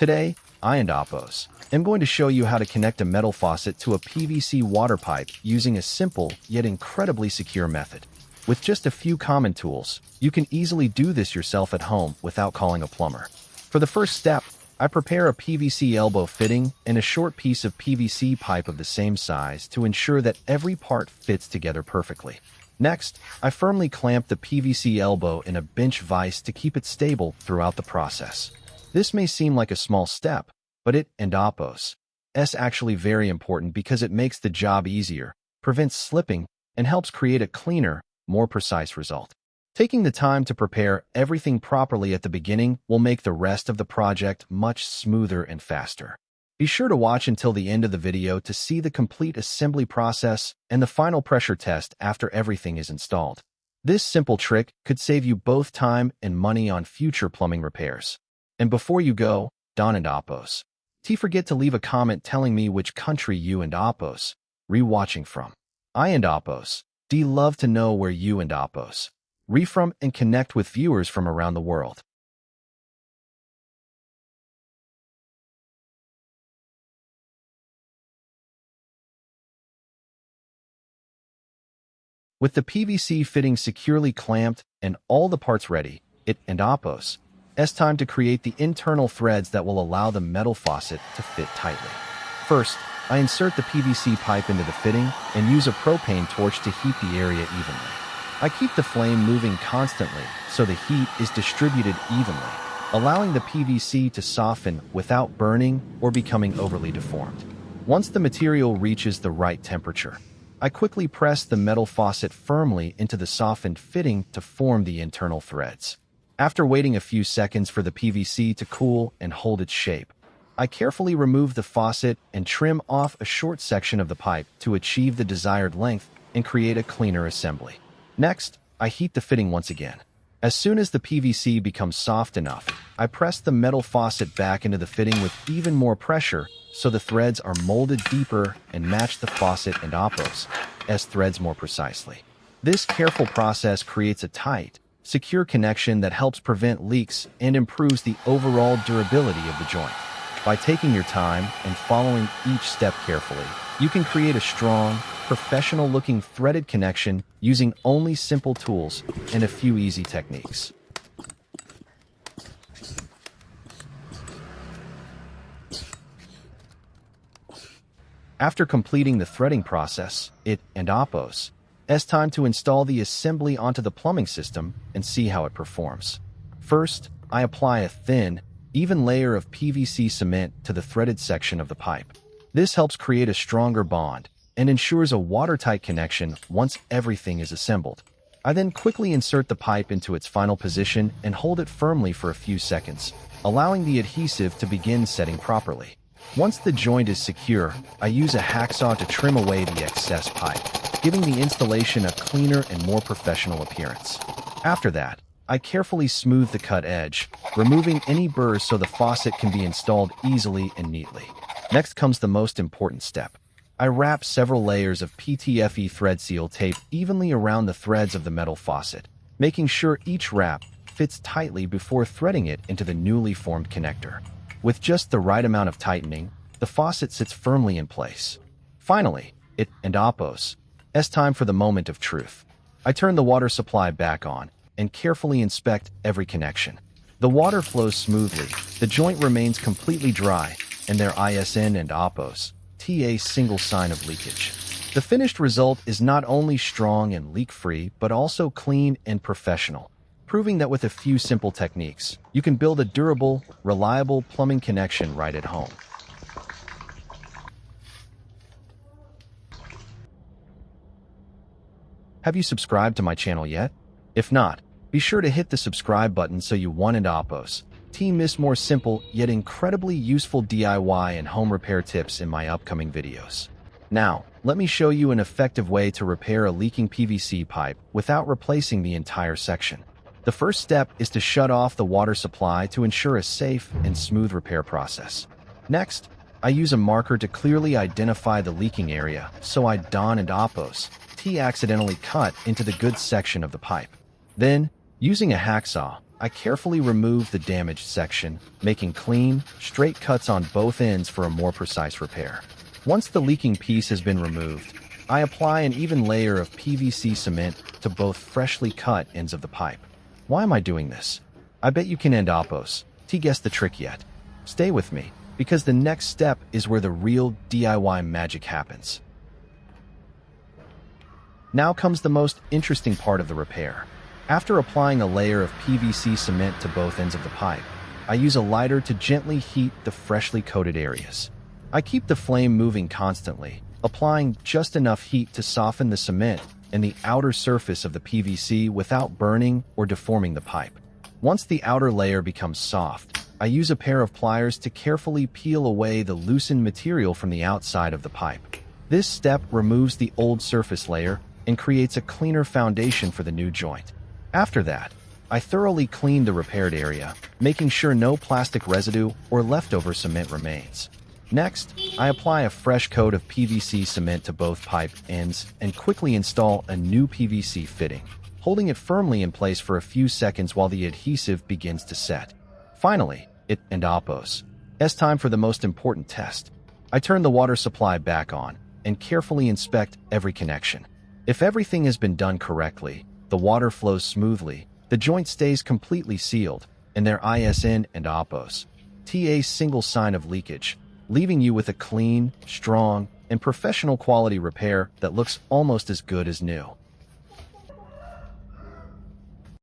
Today, I and Appos am going to show you how to connect a metal faucet to a PVC water pipe using a simple yet incredibly secure method. With just a few common tools, you can easily do this yourself at home without calling a plumber. For the first step, I prepare a PVC elbow fitting and a short piece of PVC pipe of the same size to ensure that every part fits together perfectly. Next, I firmly clamp the PVC elbow in a bench vise to keep it stable throughout the process. This may seem like a small step, but it and Appos is actually very important because it makes the job easier, prevents slipping, and helps create a cleaner, more precise result. Taking the time to prepare everything properly at the beginning will make the rest of the project much smoother and faster. Be sure to watch until the end of the video to see the complete assembly process and the final pressure test after everything is installed. This simple trick could save you both time and money on future plumbing repairs. And before you go, Don and Appos, don't forget to leave a comment telling me which country you and Appos re-watching from. I and Appos love to know where you and Appos from and connect with viewers from around the world. With the PVC fitting securely clamped and all the parts ready, it and Appos it's time to create the internal threads that will allow the metal faucet to fit tightly. First, I insert the PVC pipe into the fitting and use a propane torch to heat the area evenly. I keep the flame moving constantly so the heat is distributed evenly, allowing the PVC to soften without burning or becoming overly deformed. Once the material reaches the right temperature, I quickly press the metal faucet firmly into the softened fitting to form the internal threads. After waiting a few seconds for the PVC to cool and hold its shape, I carefully remove the faucet and trim off a short section of the pipe to achieve the desired length and create a cleaner assembly. Next, I heat the fitting once again. As soon as the PVC becomes soft enough, I press the metal faucet back into the fitting with even more pressure so the threads are molded deeper and match the faucet and Appos as threads more precisely. This careful process creates a tight, secure connection that helps prevent leaks and improves the overall durability of the joint. By taking your time and following each step carefully, you can create a strong, professional-looking threaded connection using only simple tools and a few easy techniques. After completing the threading process, it and Appos, it's time to install the assembly onto the plumbing system and see how it performs. First, I apply a thin, even layer of PVC cement to the threaded section of the pipe. This helps create a stronger bond and ensures a watertight connection once everything is assembled. I then quickly insert the pipe into its final position and hold it firmly for a few seconds, allowing the adhesive to begin setting properly. Once the joint is secure, I use a hacksaw to trim away the excess pipe, giving the installation a cleaner and more professional appearance. After that, I carefully smooth the cut edge, removing any burrs so the faucet can be installed easily and neatly. Next comes the most important step. I wrap several layers of PTFE thread seal tape evenly around the threads of the metal faucet, making sure each wrap fits tightly before threading it into the newly formed connector. With just the right amount of tightening, the faucet sits firmly in place. Finally, it and Appos, it's time for the moment of truth. I turn the water supply back on and carefully inspect every connection. The water flows smoothly, the joint remains completely dry, and there isn't and Appos a single sign of leakage. The finished result is not only strong and leak-free, but also clean and professional, proving that with a few simple techniques, you can build a durable, reliable plumbing connection right at home. Have you subscribed to my channel yet? If not, be sure to hit the subscribe button so you won't and Appos miss more simple yet incredibly useful DIY and home repair tips in my upcoming videos. Now, let me show you an effective way to repair a leaking PVC pipe without replacing the entire section. The first step is to shut off the water supply to ensure a safe and smooth repair process. Next, I use a marker to clearly identify the leaking area so I don't and Appos accidentally cut into the goods section of the pipe. Then, using a hacksaw, I carefully remove the damaged section, making clean, straight cuts on both ends for a more precise repair. Once the leaking piece has been removed, I apply an even layer of PVC cement to both freshly cut ends of the pipe. Why am I doing this? I bet you can end opos. Guess the trick yet? Stay with me, because the next step is where the real DIY magic happens. Now comes the most interesting part of the repair. After applying a layer of PVC cement to both ends of the pipe, I use a lighter to gently heat the freshly coated areas. I keep the flame moving constantly, applying just enough heat to soften the cement and the outer surface of the PVC without burning or deforming the pipe. Once the outer layer becomes soft, I use a pair of pliers to carefully peel away the loosened material from the outside of the pipe. This step removes the old surface layer and creates a cleaner foundation for the new joint. After that, I thoroughly clean the repaired area, making sure no plastic residue or leftover cement remains. Next, I apply a fresh coat of PVC cement to both pipe ends and quickly install a new PVC fitting, holding it firmly in place for a few seconds while the adhesive begins to set. Finally, and opos. It's time for the most important test. I turn the water supply back on and carefully inspect every connection. If everything has been done correctly, the water flows smoothly, the joint stays completely sealed, and there isn't and opos. A single sign of leakage, leaving you with a clean, strong, and professional quality repair that looks almost as good as new.